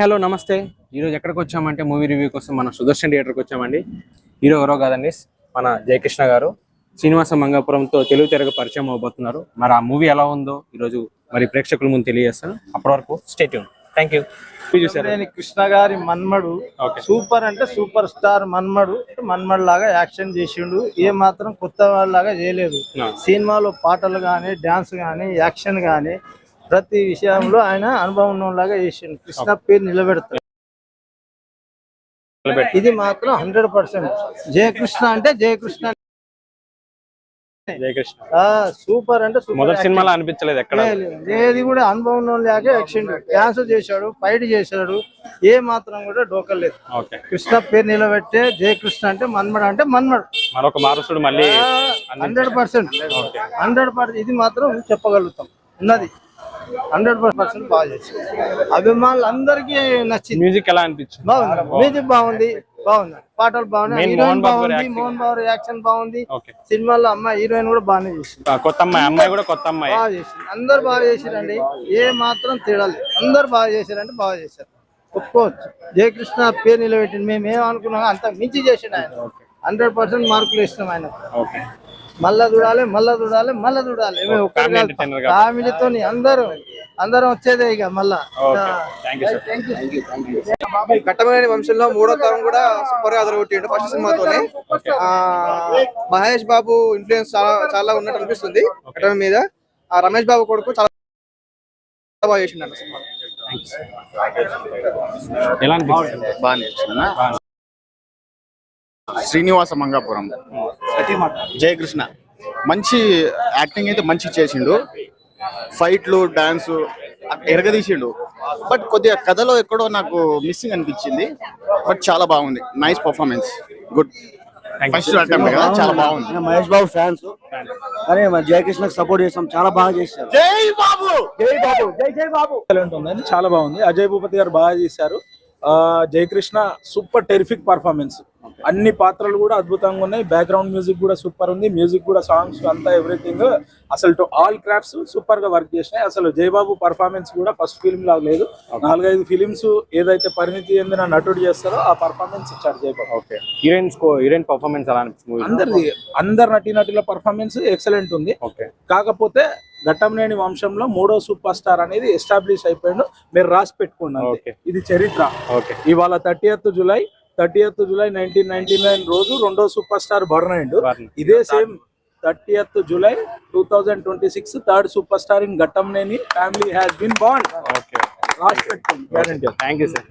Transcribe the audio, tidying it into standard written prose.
Hello నమస్తే. ఈరోజు ఎక్కడికి వచ్చామంటే మూవీ రివ్యూ కోసం మన సుదర్శన్ థియేటర్కి వచ్చామండి. హీరో ఎవరో కాదండి, మన జయకృష్ణ గారు శ్రీనివాస మంగాపురంతో తెలుగు తెరకు పరిచయం అవబోతున్నారు. మరి ఆ మూవీ ఎలా ఉందో ఈరోజు మరి ప్రేక్షకుల ముందు తెలియజేస్తాను. అప్పటి వరకు stay tune. Thank you. Krishna గారి మన్మడు సూపర్ అంటే సూపర్ స్టార్ మన్మడు లాగా యాక్షన్ చేసిండు. ఏ మాత్రం కొత్త వాళ్ళలాగా చేయలేదు. సినిమాలో పాటలు గానీ, డాన్స్ గానీ, యాక్షన్ గానీ ప్రతి విషయంలో ఆయన అనుభవం లాగా చేసిండు. కృష్ణ పేరు నిలబెడతాడు. ఇది మాత్రం 100%. జయకృష్ణ అంటే జయకృష్ణ సూపర్ అంటే మొదటి సినిమాలో అనిపించలేదు ఎక్కడ. ఏది కూడా అనుభవం లేక యాక్షన్ డాన్స్ చేశాడు, ఫైట్ చేశాడు. ఏ మాత్రం కూడా డోకలేదు. కృష్ణ పేరు నిలబెట్టే జయకృష్ణ అంటే మన్మడు మరొక వారసుడు మళ్ళీ 100%. ఇది మాత్రం చెప్పగలుగుతాం. ఉన్నది 100% బాగా చేశారు. అభిమానులు అందరికీ నచ్చింది. మ్యూజిక్ ఎలా అనిపించింది? బాగుంది. మ్యూజిక్ బాగుంది. పాటలు బాగున్నాయి. హీరోయిన్ బాగుంది. మోహన్ బాబు యాక్షన్ బాగుంది. సినిమాలో అమ్మాయి హీరోయిన్ కూడా బాగానే చేసింది. కొత్త అమ్మాయి కూడా కొత్త అమ్మాయి బాగా చేసింది. అందరు బాగా చేశారండి. ఏ మాత్రం తేడాలి. అందరు బాగా చేశారంటే బాగా చేశారు. ఒప్పుకోవచ్చు. జయకృష్ణ పేరు నిలబెట్టింది. మేము ఏమనుకున్నాం అంత మించి చేసిండు ఆయన. 100% మార్కులు ఇస్తాం ఆయన. మళ్ళా చూడాలి. ఫ్యామిలీతో అందరం వచ్చేదే ఇక మళ్ళా. కట్టమనేని వంశంలో 3వ తరం కూడా సూపర్ గా అదరగొట్టిండు ఫస్ట్ సినిమాతోనే. మహేష్ బాబు ఇన్ఫ్లుయెన్స్ చాలా ఉన్నట్టు అనిపిస్తుంది కట్టమ మీద. ఆ రమేష్ బాబు కొడుకు చాలా బాగా చేసిండు సినిమా. శ్రీనివాస మంగాపురం జయకృష్ణ మంచి యాక్టింగ్ అయితే మంచి చేసిండు. ఫైట్లు, డాన్స్ ఎరగదీసిండు. బట్ కొద్దిగా కథలో ఎక్కడో నాకు మిస్సింగ్ అనిపించింది. బట్ చాలా బాగుంది. Nice performance. Good. First attempt కదా, చాలా బాగుంది. మహేష్ బాబు ఫ్యాన్స్ కానీ జయకృష్ణకి సపోర్ట్ చేస్తాం. చాలా బాగా చేశారు. జై బాబు, జై బాబు, జై బాబు. చాలా బాగుంది. అజయ్ భూపతి గారు బాగా చేశారు. Jayakrishna super terrific performance. అన్ని పాత్రలు కూడా అద్భుతంగా ఉన్నాయి. బ్యాక్గ్రౌండ్ మ్యూజిక్ కూడా సూపర్ ఉంది. మ్యూజిక్ కూడా, సాంగ్స్ అంతా ఎవ్రీథింగ్ అసలు టు ఆల్ క్రాఫ్ట్స్ సూపర్ గా వర్క్ చేసినాయి. అసలు జయబాబు పర్ఫార్మెన్స్ కూడా ఫస్ట్ ఫిల్మ్ లాగా లేదు. 4-5 ఫిలిమ్స్ ఏదైతే పరిణితి చెందిన నటుడు చేస్తారో ఆ పర్ఫార్మెన్స్ ఇచ్చారు జయబాబు. హీరోయిన్ పర్ఫార్మెన్స్ ఎలా అనిపిస్తుంది? అందరు నటీనటుల పర్ఫార్మెన్స్ ఎక్సలెంట్ ఉంది. కాకపోతే ఘట్టమనేని వంశంలో 3వ సూపర్ స్టార్ అనేది ఎస్టాబ్లిష్ అయిపోయిండు. మీరు రాసి పెట్టుకున్నారు. ఇది చరిత్ర. ఇవాళ 30th జూలై 1999 రోజు 2వ సూపర్ స్టార్ బర్న్ అయ్యిండు. ఇదే same 30th July 2026 third super star in Ghattamaneni family has been born. రాసి పెట్టుకోండి. Thank you sir.